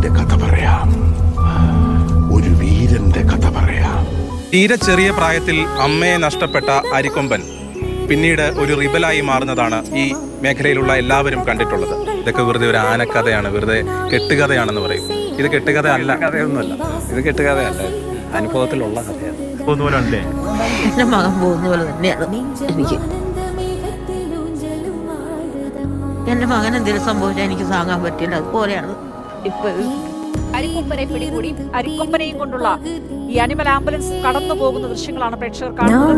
വീരന്റെ കഥ പറയാം. ഒരു വീരന്റെ കഥ പറയാം. തീരെ ചെറിയ പ്രായത്തിൽ അമ്മയെ നഷ്ടപ്പെട്ട അരിക്കൊമ്പൻ പിന്നീട് ഒരു റിബലായി മാറുന്നതാണ് ഈ മേഖലയിലുള്ള എല്ലാവരും കണ്ടിട്ടുള്ളത്. ഇതൊക്കെ വെറുതെ ഒരു ആനക്കഥയാണ്, വെറുതെ കെട്ടുകഥയാണെന്ന് പറയും. ഇത് കെട്ടുകഥ അല്ല, കഥയൊന്നുമല്ല. ഇത് കെട്ടുകഥയല്ല, അനുഭവത്തിലുള്ള കഥയാണ്. എന്റെ മകൻ പോകുന്ന പോലെ തന്നെയാണ് എനിക്ക്. എന്റെ മകൻ എന്തെങ്കിലും സംഭവിച്ചാൽ എനിക്ക് താങ്ങാൻ പറ്റില്ല. അതുപോലെയാണ് ഇപ്പൊ. അരിക്കൊമ്പനെ പിടികൂടി അരിക്കൊമ്പനെയും കൊണ്ടുള്ള ഈ അനിമൽ ആംബുലൻസ് കടന്നു പോകുന്ന ദൃശ്യങ്ങളാണ് പ്രേക്ഷകർ കാണുന്നത്.